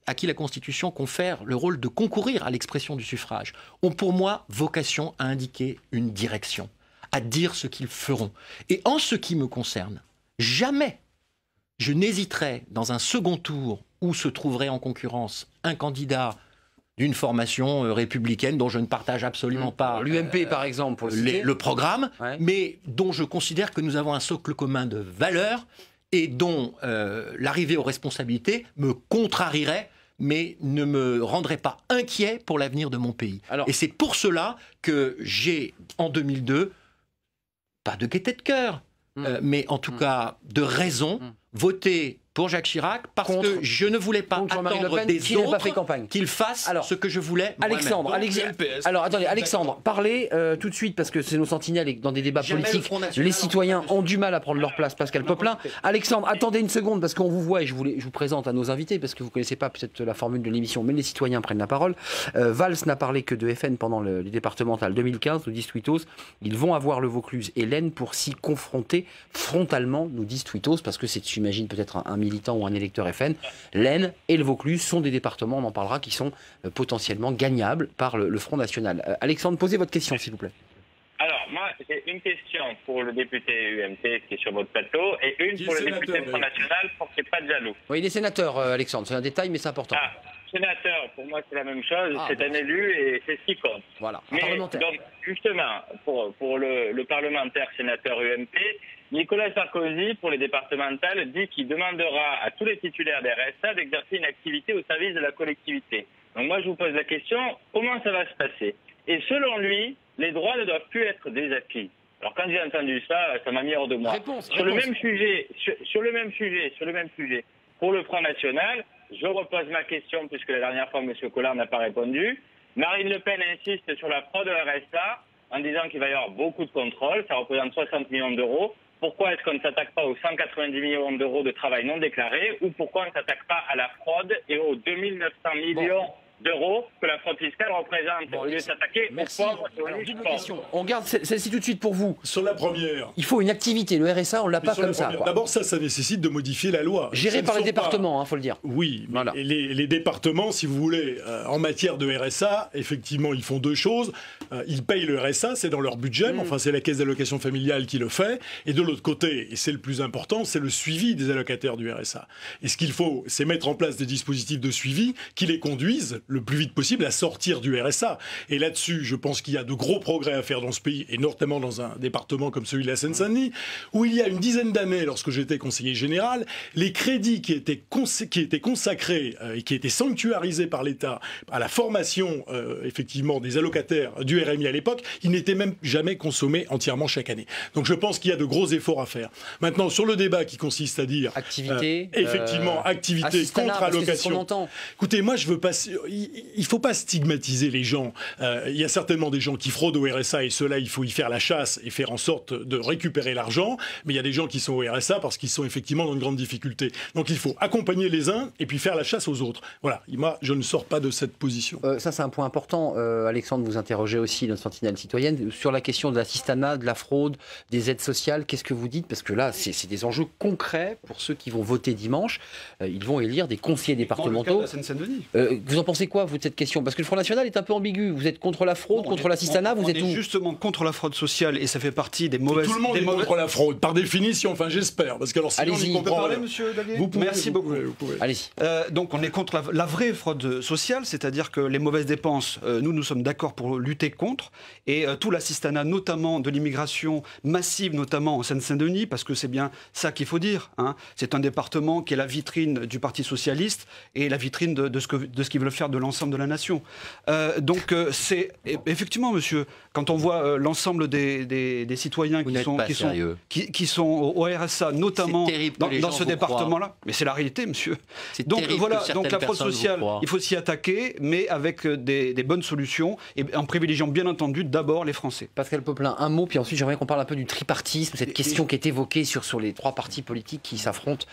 à qui la Constitution confère le rôle de concourir à l'expression du suffrage, ont pour moi vocation à indiquer une direction, à dire ce qu'ils feront. Et en ce qui me concerne, jamais je n'hésiterai dans un second tour où se trouverait en concurrence un candidat d'une formation républicaine dont je ne partage absolument pas l'UMP par exemple pour le programme, mais dont je considère que nous avons un socle commun de valeurs et dont l'arrivée aux responsabilités me contrarierait, mais ne me rendrait pas inquiet pour l'avenir de mon pays. Et c'est pour cela que j'ai, en 2002, pas de gaieté de cœur, mais en tout cas de raison, voté pour Jacques Chirac, parce que je ne voulais pas attendre des autres qu'ils fassent ce que je voulais Alexandre, alors attendez, Alexandre, parlez tout de suite, parce que c'est nos sentinelles, dans des débats politiques, les citoyens ont du mal à prendre leur place. Pascal Popelin. Alexandre, attendez une seconde, parce qu'on vous voit, et je vous présente à nos invités, parce que vous ne connaissez pas peut-être la formule de l'émission, mais les citoyens prennent la parole. Valls n'a parlé que de FN pendant les départementales 2015, nous disent Twittos. Ils vont avoir le Vaucluse et l'Aisne pour s'y confronter frontalement, nous disent Twittos, parce que c'est, j'imagine, peut-être un militant ou un électeur FN, l'Aisne et le Vaucluse sont des départements, on en parlera, qui sont potentiellement gagnables par le Front National. Alexandre, posez votre question, s'il vous plaît. Alors, moi, j'ai une question pour le député UMP qui est sur votre plateau et une pour le député Front National pour qu'il n'y ait pas de jaloux. Oui, il est sénateur, Alexandre, c'est un détail, mais c'est important. Sénateur, pour moi, c'est la même chose, c'est un élu et c'est ce qui compte. Voilà, mais donc, justement, pour le parlementaire sénateur UMP, Nicolas Sarkozy, pour les départementales, dit qu'il demandera à tous les titulaires des RSA d'exercer une activité au service de la collectivité. Donc moi, je vous pose la question, comment ça va se passer? Et selon lui, les droits ne doivent plus être désacquis. Alors quand j'ai entendu ça, ça m'a mis hors de moi. Sur le même sujet, pour le Front National, je repose ma question, puisque la dernière fois, M. Collard n'a pas répondu. Marine Le Pen insiste sur la fraude au RSA, en disant qu'il va y avoir beaucoup de contrôles, ça représente 60 millions d'euros. Pourquoi est-ce qu'on ne s'attaque pas aux 190 millions d'euros de travail non déclaré, ou pourquoi on ne s'attaque pas à la fraude et aux 2900 millions d'euros que la fraude fiscale représente, au lieu de s'attaquer aux pauvres et aux riches pauvres. On garde celle-ci tout de suite pour vous. Sur la première. Il faut une activité. Le RSA, on ne l'a pas comme ça. D'abord, ça nécessite de modifier la loi. Géré par les départements, il faut le dire. Oui, voilà. Les départements, si vous voulez, en matière de RSA, effectivement, ils font deux choses. Ils payent le RSA, c'est dans leur budget, mais enfin, c'est la caisse d'allocation familiale qui le fait. Et de l'autre côté, et c'est le plus important, c'est le suivi des allocataires du RSA. Et ce qu'il faut, c'est mettre en place des dispositifs de suivi qui les conduisent le plus vite possible à sortir du RSA. Et là-dessus, je pense qu'il y a de gros progrès à faire dans ce pays, et notamment dans un département comme celui de la Seine-Saint-Denis, où il y a une dizaine d'années, lorsque j'étais conseiller général, les crédits qui étaient consacrés et qui étaient sanctuarisés par l'État à la formation, effectivement, des allocataires du RMI à l'époque, ils n'étaient même jamais consommés entièrement chaque année. Donc je pense qu'il y a de gros efforts à faire. Maintenant, sur le débat qui consiste à dire... Activité. Effectivement, activité contre allocation. Écoutez, moi, je veux pas... Il ne faut pas stigmatiser les gens. Il y a certainement des gens qui fraudent au RSA et ceux-là, il faut y faire la chasse et faire en sorte de récupérer l'argent. Mais il y a des gens qui sont au RSA parce qu'ils sont effectivement dans une grande difficulté. Donc il faut accompagner les uns et puis faire la chasse aux autres. Voilà. Et moi, je ne sors pas de cette position. Ça, c'est un point important. Alexandre, vous interrogez aussi notre sentinelle citoyenne sur la question de l'assistanat, de la fraude, des aides sociales. Qu'est-ce que vous dites? Parce que là, c'est des enjeux concrets pour ceux qui vont voter dimanche. Ils vont élire des conseillers départementaux. Dans le cas de la Seine-Saint-Denis. Vous en pensez pensez quoi, vous, de cette question? Parce que le Front National est un peu ambigu. Vous êtes contre la fraude, contre l'assistanat, vous êtes où? Justement contre la fraude sociale, et ça fait partie des mauvaises... Tout le monde est contre la fraude, par définition, enfin j'espère. Parce que alors, sinon, allez-y, on peut parler, monsieur Davier? Merci beaucoup. Allez-y. Donc on est contre la vraie fraude sociale, c'est-à-dire que les mauvaises dépenses, nous sommes d'accord pour lutter contre, et tout l'assistanat, notamment de l'immigration massive, notamment en Seine-Saint-Denis, parce que c'est bien ça qu'il faut dire. Hein. C'est un département qui est la vitrine du Parti socialiste et la vitrine de ce qu'ils veulent faire de l'ensemble de la nation. Donc c'est effectivement, monsieur, quand on voit l'ensemble des citoyens qui sont au RSA, notamment dans ce département-là, mais c'est la réalité, monsieur. Donc voilà, donc la fraude sociale, il faut s'y attaquer, mais avec des bonnes solutions et en privilégiant bien entendu d'abord les Français. Pascal Popelin, un mot, puis ensuite j'aimerais qu'on parle un peu du tripartisme, cette question qui est évoquée sur les trois partis politiques qui s'affrontent.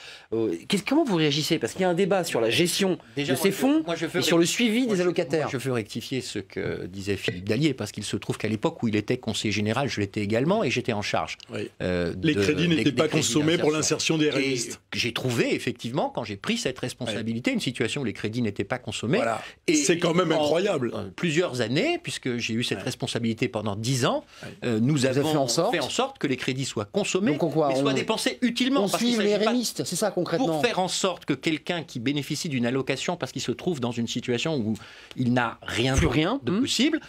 Comment vous réagissez? Parce qu'il y a un débat sur la gestion de ces fonds et sur le suivi des allocataires. Je veux rectifier ce que disait Philippe Dallier, parce qu'il se trouve qu'à l'époque où il était conseiller général, je l'étais également, et j'étais en charge. Les crédits n'étaient pas consommés pour l'insertion des RMistes. J'ai trouvé, effectivement, quand j'ai pris cette responsabilité, une situation où les crédits n'étaient pas consommés. Voilà. C'est quand même incroyable. Plusieurs années, puisque j'ai eu cette responsabilité pendant 10 ans, nous avons fait en sorte que les crédits soient consommés, mais soient dépensés utilement. On suit les RMistes, c'est ça concrètement. Pour faire en sorte que quelqu'un qui bénéficie d'une allocation parce qu'il se trouve dans une situation où il n'a rien de possible,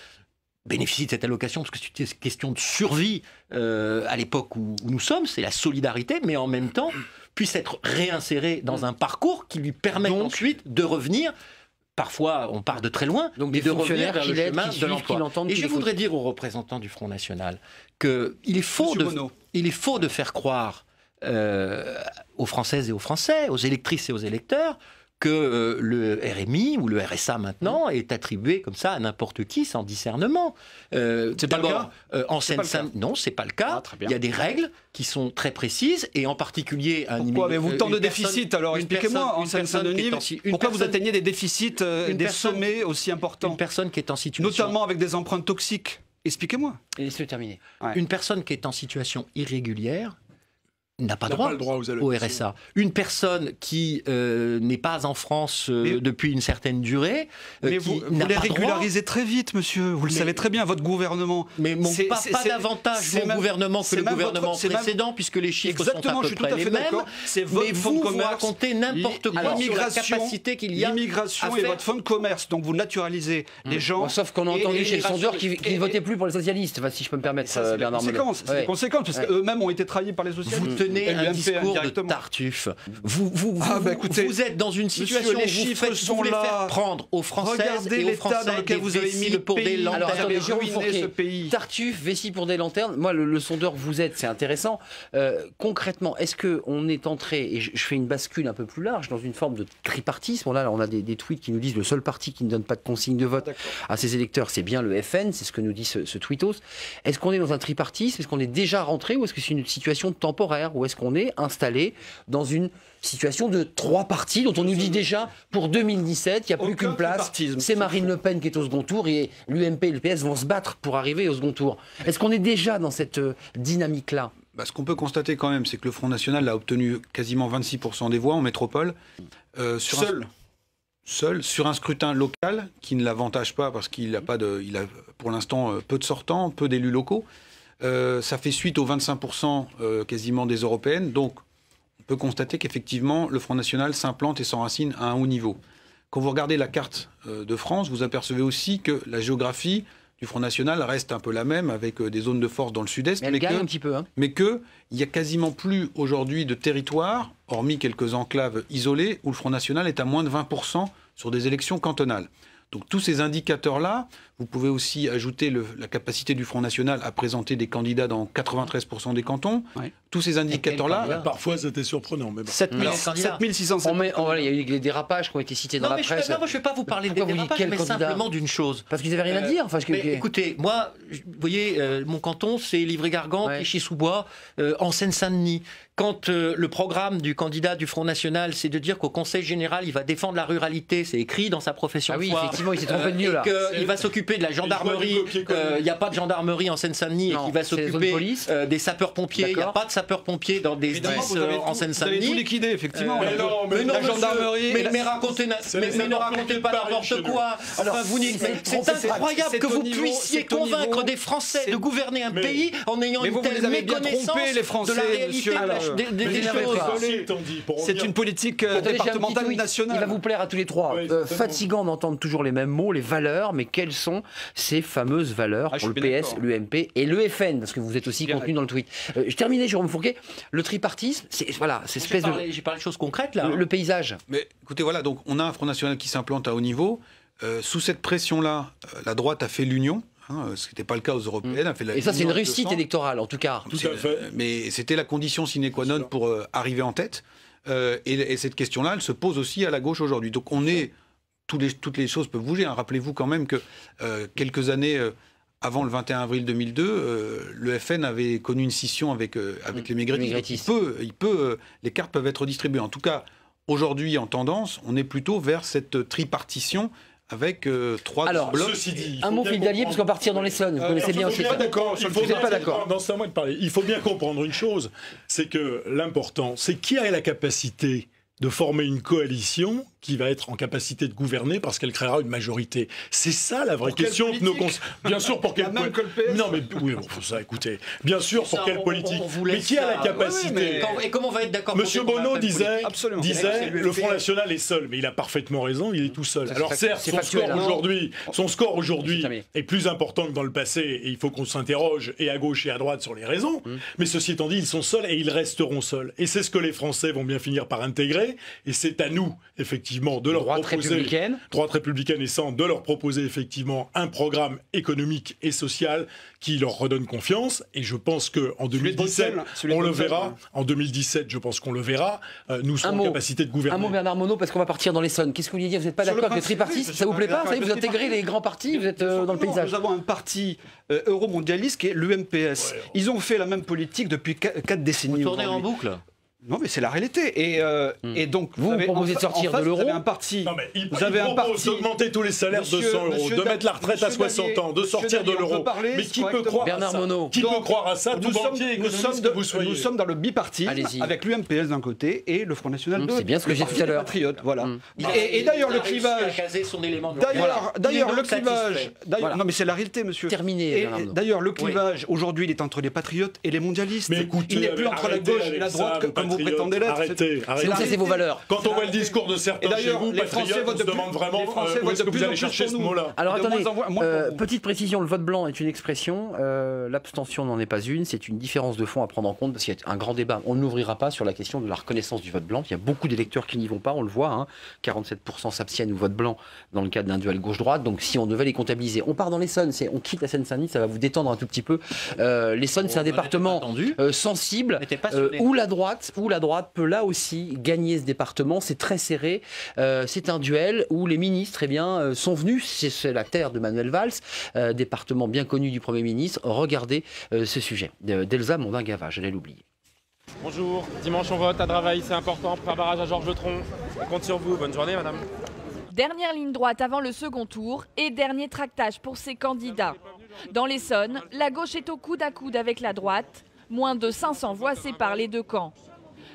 bénéficie de cette allocation, parce que c'est une question de survie à l'époque où nous sommes, c'est la solidarité, mais en même temps puisse être réinséré dans un parcours qui lui permette ensuite de revenir. Parfois, on part de très loin, mais de revenir vers le chemin de l'emploi. Et je voudrais dire aux représentants du Front National qu'il est faux de faire croire aux Françaises et aux Français, aux électrices et aux électeurs, que le RMI ou le RSA maintenant est attribué comme ça à n'importe qui sans discernement. C'est pas le cas. Non, c'est pas le cas. Il y a des règles qui sont très précises, et en particulier Pourquoi avez-vous tant de déficits? Alors expliquez-moi, en Seine-Saint-Denis, pourquoi vous atteignez des déficits, des sommets aussi importants? Une personne qui est en situation... Notamment avec des empreintes toxiques. Expliquez-moi. Et laissez-le terminer. Une personne qui est en situation irrégulière n'a pas droit au RSA. Une personne qui n'est pas en France depuis une certaine durée, mais vous les régularisez très vite, monsieur. Vous le savez très bien, votre gouvernement. Mais pas davantage mon gouvernement que le gouvernement précédent, puisque les chiffres sont à peu près les mêmes. C'est votre fonds de commerce. Vous racontez n'importe quoi sur la capacité qu'il y a. L'immigration et votre fonds de commerce. Donc vous naturalisez les gens. Sauf qu'on a entendu chez le sondeur qui ne votait plus pour les socialistes, si je peux me permettre, Bernard Monod. C'est des conséquences, parce qu'eux-mêmes ont été trahis par les socialistes. Un discours de Tartuffe. Vous êtes dans une situation où vous voulez faire prendre aux Françaises et aux Français des vessies pour des lanternes. Alors attendez, ce pays. Tartuffe, vessie pour des lanternes. Moi, le sondeur vous êtes, c'est intéressant. Concrètement, est-ce qu'on est entré, et je fais une bascule un peu plus large, dans une forme de tripartisme? Là, on a des tweets qui nous disent le seul parti qui ne donne pas de consigne de vote à ses électeurs, c'est bien le FN, c'est ce que nous dit ce tweetos. Est-ce qu'on est dans un tripartisme? Est-ce qu'on est déjà rentré, ou est-ce que c'est une situation temporaire? Ou est-ce qu'on est installé dans une situation de trois partis dont on nous dit déjà pour 2017 il n'y a plus qu'une place, c'est Marine Le Pen qui est au second tour, et l'UMP et le PS vont se battre pour arriver au second tour. Est-ce qu'on est déjà dans cette dynamique-là? Ce qu'on peut constater quand même, c'est que le Front National a obtenu quasiment 26% des voix en métropole. Seul sur un scrutin local qui ne l'avantage pas, parce qu'il a pour l'instant peu de sortants, peu d'élus locaux. Ça fait suite aux 25% quasiment des européennes. Donc, on peut constater qu'effectivement, le Front National s'implante et s'enracine à un haut niveau. Quand vous regardez la carte de France, vous apercevez aussi que la géographie du Front National reste un peu la même, avec des zones de force dans le sud-est. Mais elle gagne un petit peu. Mais qu'il n'y a quasiment plus aujourd'hui de territoire, hormis quelques enclaves isolées, où le Front National est à moins de 20% sur des élections cantonales. Donc tous ces indicateurs-là, vous pouvez aussi ajouter la capacité du Front National à présenter des candidats dans 93% des cantons. Ouais. Tous ces indicateurs-là... Parfois, c'était surprenant. Mais bon. 7600. Il y a eu des dérapages qui ont été cités dans la presse. Moi, je ne vais pas vous parler des dérapages, mais simplement d'une chose. Parce qu'ils n'avaient rien à dire. Écoutez, moi, vous voyez, mon canton, c'est Livry-Gargan, Clichy-sous-Bois, en Seine-Saint-Denis. quand le programme du candidat du Front National, c'est de dire qu'au Conseil général, il va défendre la ruralité, c'est écrit dans sa profession Ah oui, de foi, effectivement, il s'est trompé de lieu, là. qu'il va s'occuper de la gendarmerie, il n'y a pas de gendarmerie en Seine-Saint-Denis, et qu'il va s'occuper des sapeurs-pompiers, il n'y a pas de sapeurs-pompiers dans des 10 en Seine-Saint-Denis. Vous avez tout liquidé, effectivement. Mais la gendarmerie... Mais ne racontez pas n'importe quoi. Enfin, c'est incroyable que vous puissiez convaincre des Français de gouverner un pays en ayant une telle méconnaissance de la réalité des choses. C'est une politique départementale nationale. Il va vous plaire à tous les trois. Fatigant d'entendre toujours les mêmes mots, les valeurs, mais quelles sont ces fameuses valeurs pour le PS, l'UMP et le FN, parce que vous êtes aussi contenu dans le tweet. Je terminais, Jérôme Fourquet. Le tripartisme, c'est espèce de... J'ai parlé de choses concrètes là. Le paysage. Mais écoutez, voilà, donc on a un Front National qui s'implante à haut niveau. Sous cette pression-là, la droite a fait l'union. Ce qui n'était pas le cas aux européennes. Et ça, c'est une réussite électorale, en tout cas. Tout à fait. Mais c'était la condition sine qua non pour arriver en tête. Et cette question-là, elle se pose aussi à la gauche aujourd'hui. Donc on est... Toutes les choses peuvent bouger. Rappelez-vous quand même que quelques années... avant le 21 avril 2002, le FN avait connu une scission avec les maigretistes. Les cartes peuvent être distribuées. En tout cas, aujourd'hui, en tendance, on est plutôt vers cette tripartition avec trois blocs. Ceci dit, un mot, Philippe Dallier, parce qu'on va partir dans l'Essonne. Vous connaissez bien aussi. Pas d'accord. Vous n'êtes pas d'accord. Non, c'est à moi de parler. Il faut bien comprendre une chose, c'est que l'important, c'est qui a la capacité de former une coalition qui va être en capacité de gouverner parce qu'elle créera une majorité. C'est ça la vraie question de nos bien sûr pour quelle politique. Non mais oui, bon, ça écoutez. Bien sûr pour quelle politique. Mais qui a la capacité Et comment on va être d'accord? Monsieur Bonneau disait le Front National est seul, mais il a parfaitement raison, il est tout seul. Alors certes, son score aujourd'hui est plus important que dans le passé et il faut qu'on s'interroge et à gauche et à droite sur les raisons, mais ceci étant dit, ils sont seuls et ils resteront seuls. Et c'est ce que les Français vont bien finir par intégrer et c'est à nous effectivement de leur proposer, droite républicaine et centre, de leur proposer effectivement un programme économique et social qui leur redonne confiance. Et je pense qu'en 2017, on le verra. En 2017, je pense qu'on le verra. Nous serons en capacité de gouverner. Un mot, Bernard Monod, parce qu'on va partir dans l'Essonne. Qu'est-ce que vous vouliez dire? Vous n'êtes pas d'accord avec le tripartisme? Ça vous plaît pas? Vous intégrez les grands partis? Vous êtes dans le paysage? Nous avons un parti euromondialiste qui est l'UMPS. Ils ont fait la même politique depuis 4 décennies. Vous tournez en boucle. Non, mais c'est la réalité. Et donc, vous proposez de sortir de l'euro. Vous avez un parti. Non, mais il propose d'augmenter tous les salaires de 200 euros, de mettre la retraite à 60 ans, de sortir de l'euro. Mais qui peut croire à ça? Qui peut croire à ça? Tout banquier économiste que vous soyez. Nous sommes dans le bipartisme avec l'UMPS d'un côté et le Front National de l'autre. C'est bien ce que j'ai dit tout à l'heure. Patriote, voilà. Et d'ailleurs, le clivage. D'ailleurs, le clivage. Non, mais c'est la réalité, monsieur. Terminé. D'ailleurs, le clivage aujourd'hui, il est entre les patriotes et les mondialistes. Il n'est plus entre la gauche et la droite comme vous prétendez l'être. Arrêtez. C'est vos valeurs. Quand on voit le discours de certains chez vous, patriotes, on se demande vraiment où est-ce que vous allez chercher ce mot-là. Alors attendez, petite précision, le vote blanc est une expression, l'abstention n'en est pas une, c'est une différence de fond à prendre en compte parce qu'il y a un grand débat. On n'ouvrira pas sur la question de la reconnaissance du vote blanc. Il y a beaucoup d'électeurs qui n'y vont pas, on le voit, 47% s'abstiennent ou vote blanc dans le cadre d'un duel gauche-droite. Donc si on devait les comptabiliser, on part dans l'Essonne, on quitte la Seine-Saint-Denis, ça va vous détendre un tout petit peu. L'Essonne, c'est un département sensible où la droite peut là aussi gagner ce département. C'est très serré. C'est un duel où les ministres sont venus. C'est la terre de Manuel Valls, département bien connu du Premier ministre. Regardez ce sujet d'Elsa Mondin-Gava, j'allais l'oublier. Bonjour, dimanche on vote à Draveil, c'est important pour un barrage à Georges Tron. On compte sur vous, bonne journée madame. Dernière ligne droite avant le second tour et dernier tractage pour ces candidats. Dans l'Essonne, la gauche est au coude à coude avec la droite. Moins de 500 voix séparent les deux camps.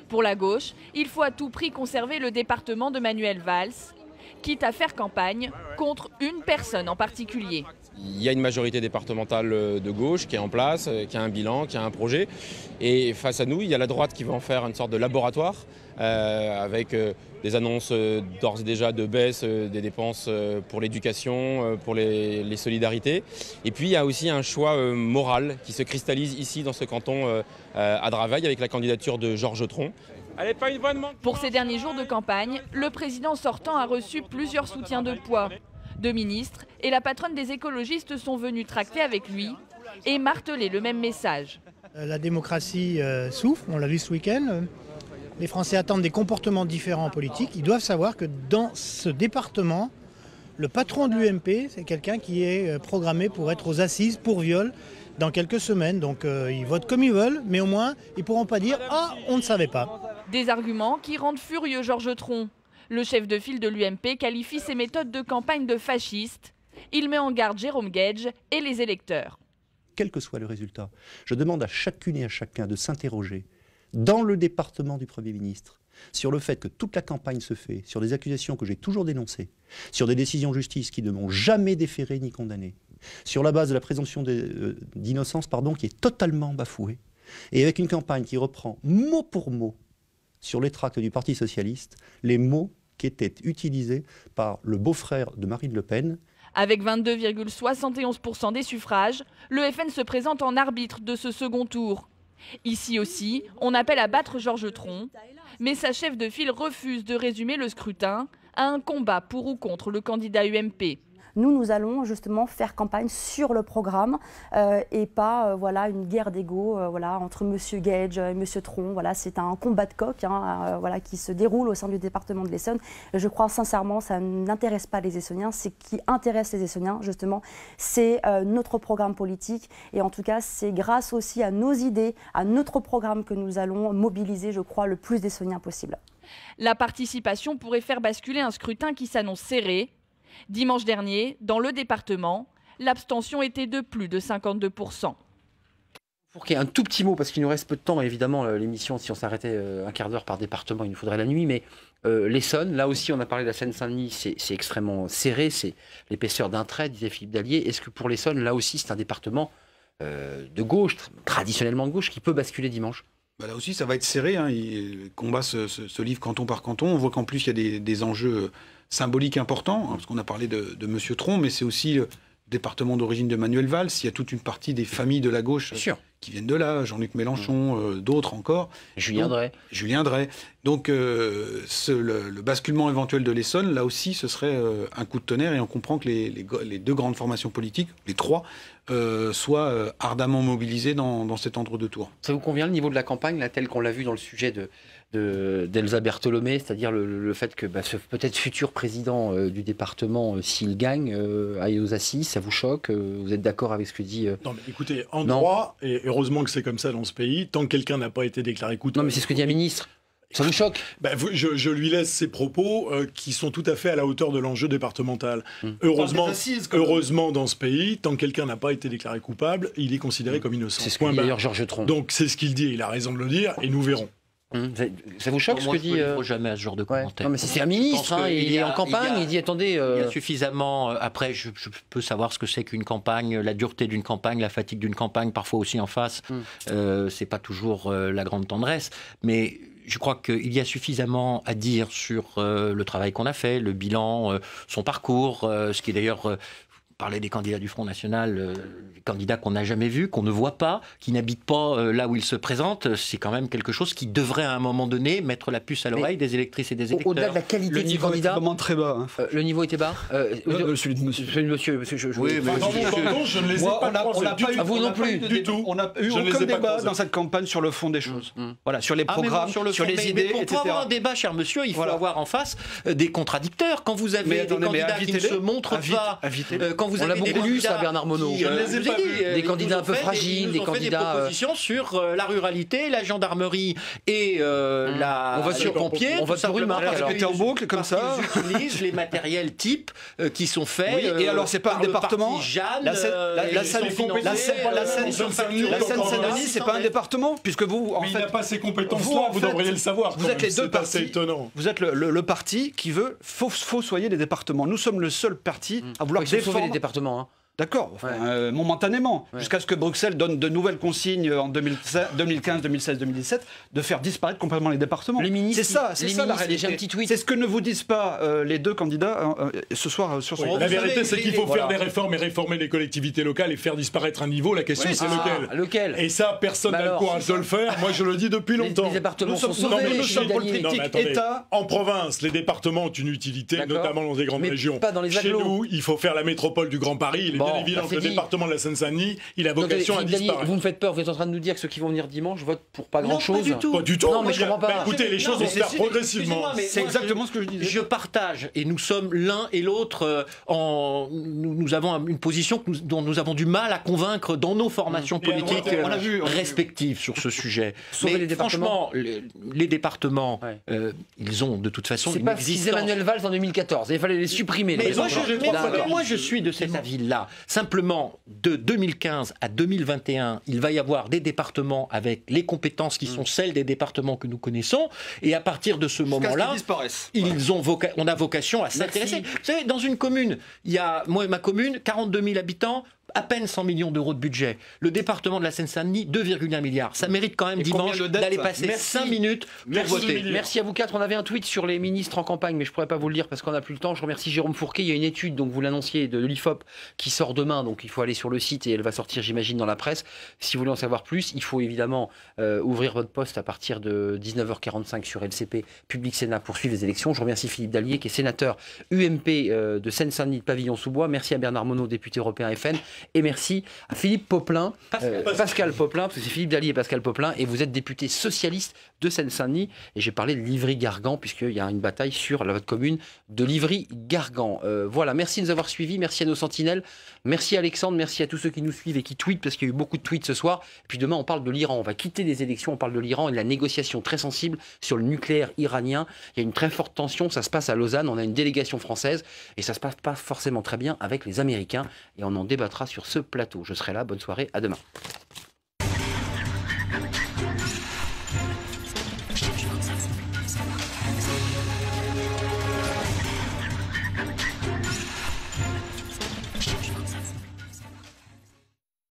Pour la gauche, il faut à tout prix conserver le département de Manuel Valls, quitte à faire campagne contre une personne en particulier. Il y a une majorité départementale de gauche qui est en place, qui a un bilan, qui a un projet. Et face à nous, il y a la droite qui va en faire une sorte de laboratoire avec des annonces d'ores et déjà de baisse des dépenses pour l'éducation, pour les solidarités. Et puis il y a aussi un choix moral qui se cristallise ici dans ce canton à Draveil avec la candidature de Georges Tron. Allez, pas une bonne manque. Pour ces derniers jours de campagne, le président sortant a reçu plusieurs soutiens de poids. Deux ministres et la patronne des écologistes sont venus tracter avec lui et marteler le même message. La démocratie souffre, on l'a vu ce week-end. Les Français attendent des comportements différents en politique. Ils doivent savoir que dans ce département, Le patron de l'UMP, c'est quelqu'un qui est programmé pour être aux assises pour viol dans quelques semaines. Donc ils votent comme ils veulent, mais au moins ils ne pourront pas dire « Ah, on ne savait pas ». Des arguments qui rendent furieux Georges Tron. Le chef de file de l'UMP qualifie ses méthodes de campagne de fascistes. Il met en garde Jérôme Guedj et les électeurs. Quel que soit le résultat, je demande à chacune et à chacun de s'interroger dans le département du Premier ministre sur le fait que toute la campagne se fait sur des accusations que j'ai toujours dénoncées, sur des décisions de justice qui ne m'ont jamais déféré ni condamné, sur la base de la présomption d'innocence qui est totalement bafouée, et avec une campagne qui reprend mot pour mot sur les tracts du Parti socialiste les mots qui étaient utilisés par le beau-frère de Marine Le Pen. Avec 22,71% des suffrages, le FN se présente en arbitre de ce second tour. Ici aussi, on appelle à battre Georges Tron, mais sa chef de file refuse de résumer le scrutin à un combat pour ou contre le candidat UMP. Nous allons justement faire campagne sur le programme et pas voilà, une guerre d'ego voilà, entre M. Guedj et M. Tron. Voilà, c'est un combat de coq voilà, qui se déroule au sein du département de l'Essonne. Je crois sincèrement ça n'intéresse pas les Essonniens. Ce qui intéresse les Essonniens, justement, c'est notre programme politique. Et en tout cas, c'est grâce aussi à nos idées, à notre programme que nous allons mobiliser, je crois, le plus d'Essonniens possible. La participation pourrait faire basculer un scrutin qui s'annonce serré. Dimanche dernier, dans le département, l'abstention était de plus de 52%. Pour qu'il y ait un tout petit mot, parce qu'il nous reste peu de temps, évidemment, l'émission, si on s'arrêtait un quart d'heure par département, il nous faudrait la nuit, mais l'Essonne, là aussi, on a parlé de la Seine-Saint-Denis, c'est extrêmement serré, c'est l'épaisseur d'un trait, disait Philippe Dallier. Est-ce que pour l'Essonne, là aussi, c'est un département de gauche, traditionnellement de gauche, qui peut basculer dimanche? Là aussi, ça va être serré. Le combat se livre canton par canton. On voit qu'en plus, il y a des enjeux symboliques importants, parce qu'on a parlé de M. Tron, mais c'est aussi le département d'origine de Manuel Valls. Il y a toute une partie des familles de la gauche qui viennent de là, Jean-Luc Mélenchon, d'autres encore. Julien Drey. Donc le basculement éventuel de l'Essonne, là aussi, ce serait un coup de tonnerre, et on comprend que les deux grandes formations politiques, les trois, soient ardemment mobilisées dans cet entre-deux tours. Ça vous convient le niveau de la campagne, là, tel qu'on l'a vu dans le sujet d'Elsa Bertholomé, c'est-à-dire le fait que ce peut-être futur président du département, s'il gagne, aille aux assises, ça vous choque? Vous êtes d'accord avec ce que dit Non, mais écoutez, en droit, et heureusement que c'est comme ça dans ce pays, tant que quelqu'un n'a pas été déclaré coupable... Non, mais c'est ce que dit un ministre. Ça vous choque? Je lui laisse ses propos qui sont tout à fait à la hauteur de l'enjeu départemental. Heureusement, dans ce pays, tant que quelqu'un n'a pas été déclaré coupable, il est considéré comme innocent. C'est ce que dit d'ailleurs Georges Tron. Donc c'est ce qu'il dit, et il a raison de le dire, et nous verrons. Ça vous choque ce que dit Je ne jamais à ce genre de commentaire. Non, mais c'est un ministre, il est en campagne, il dit attendez. Il y a suffisamment. Après, je peux savoir ce que c'est qu'une campagne, la dureté d'une campagne, la fatigue d'une campagne, parfois aussi en face. C'est pas toujours la grande tendresse, mais je crois qu'il y a suffisamment à dire sur le travail qu'on a fait, le bilan, son parcours, ce qui est d'ailleurs. Parler des candidats du Front National, des candidats qu'on n'a jamais vus, qu'on ne voit pas, qui n'habitent pas là où ils se présentent, c'est quand même quelque chose qui devrait à un moment donné mettre la puce à l'oreille des électrices et des électeurs. Au-delà de la qualité du candidat, vraiment très bas. Le niveau était bas. Celui de monsieur. Celui de monsieur, parce que je je ne les ai pas croisés. Vous non plus du tout. On n'a eu aucun débat dans cette campagne sur le fond des choses. Voilà, sur les programmes, sur les idées, etc. Pour avoir un débat, cher monsieur, il faut avoir en face des contradicteurs. Quand vous avez des candidats qui ne se montrent pas, on l'a beaucoup lu, ça, Bernard Monod. Des candidats un peu fragiles, des candidats. Des propositions sur la ruralité, la gendarmerie et les pompiers. On va sur une marque. Répéter en boucle comme ça. Ils utilisent les matériels types qui sont faits. Oui, et alors c'est pas un département. La Seine-Saint-Denis, c'est pas un département, puisque vous, en fait, il n'a pas ces compétences-là. Vous devriez le savoir. Vous êtes les deux partis. C'est étonnant. Vous êtes le parti qui veut fossoyer les départements. Nous sommes le seul parti à vouloir défendre les départements. D'accord, momentanément, jusqu'à ce que Bruxelles donne de nouvelles consignes en 2015, 2016, 2017, de faire disparaître complètement les départements. C'est ça la réalité. C'est ce que ne vous disent pas les deux candidats ce soir sur ce La vérité, c'est qu'il faut faire des réformes et réformer les collectivités locales et faire disparaître un niveau. La question, c'est lequel. Et ça, personne n'a le courage de le faire. Moi, je le dis depuis longtemps. Les départements sont sauvés. Nous sommes pour le triptyque État. En province, les départements ont une utilité, notamment dans des grandes régions. Pas dans les Chez nous, il faut faire la métropole du Grand Paris. bien évident que le département de la Seine-Saint-Denis, il a vocation à disparaître. Vous me faites peur, vous êtes en train de nous dire que ceux qui vont venir dimanche votent pour pas grand-chose. Pas du tout. Pas du tout. Non, mais je comprends pas. Écoutez, les choses vont se faire progressivement. C'est exactement ce que je disais. Je partage, et nous sommes l'un et l'autre, nous avons une position dont nous avons du mal à convaincre dans nos formations politiques respectives sur ce sujet. Sauver les départements. Franchement, les départements, ils ont de toute façon une existence. C'est pas Emmanuel Valls en 2014, il fallait les supprimer. Mais moi, je suis de cet avis-là. Simplement, de 2015 à 2021, il va y avoir des départements avec les compétences qui sont celles des départements que nous connaissons, et à partir de ce moment-là, on a vocation à s'intéresser. Vous savez, dans une commune, il y a, moi et ma commune, 42 000 habitants, à peine 100 millions d'euros de budget. Le département de la Seine-Saint-Denis, 2,1 milliards. Ça mérite quand même dimanche d'aller passer 5 minutes pour voter. Merci à vous quatre. On avait un tweet sur les ministres en campagne, mais je ne pourrais pas vous le lire parce qu'on n'a plus le temps. Je remercie Jérôme Fourquet. Il y a une étude, donc vous l'annonciez, de l'IFOP qui sort demain. Donc il faut aller sur le site et elle va sortir, j'imagine, dans la presse. Si vous voulez en savoir plus, il faut évidemment ouvrir votre poste à partir de 19h45 sur LCP Public Sénat pour suivre les élections. Je remercie Philippe Dallier, qui est sénateur UMP de Seine-Saint-Denis de Pavillon-sous-Bois. Merci à Bernard Monod, député européen FN. Et merci à Philippe Poplin, Pascal Poplin, parce que c'est Philippe Dallier et Pascal Poplin, et vous êtes député socialiste de Seine-Saint-Denis. Et j'ai parlé de Livry-Gargan, puisqu'il y a une bataille sur votre commune de Livry-Gargan. Voilà, merci de nous avoir suivis, merci à nos sentinelles, merci à Alexandre, merci à tous ceux qui nous suivent et qui tweetent, parce qu'il y a eu beaucoup de tweets ce soir. Et puis demain, on parle de l'Iran. On va quitter les élections, on parle de l'Iran et de la négociation très sensible sur le nucléaire iranien. Il y a une très forte tension, ça se passe à Lausanne, on a une délégation française, et ça se passe pas forcément très bien avec les Américains, et on en débattra sur ce plateau. Je serai là, bonne soirée, à demain.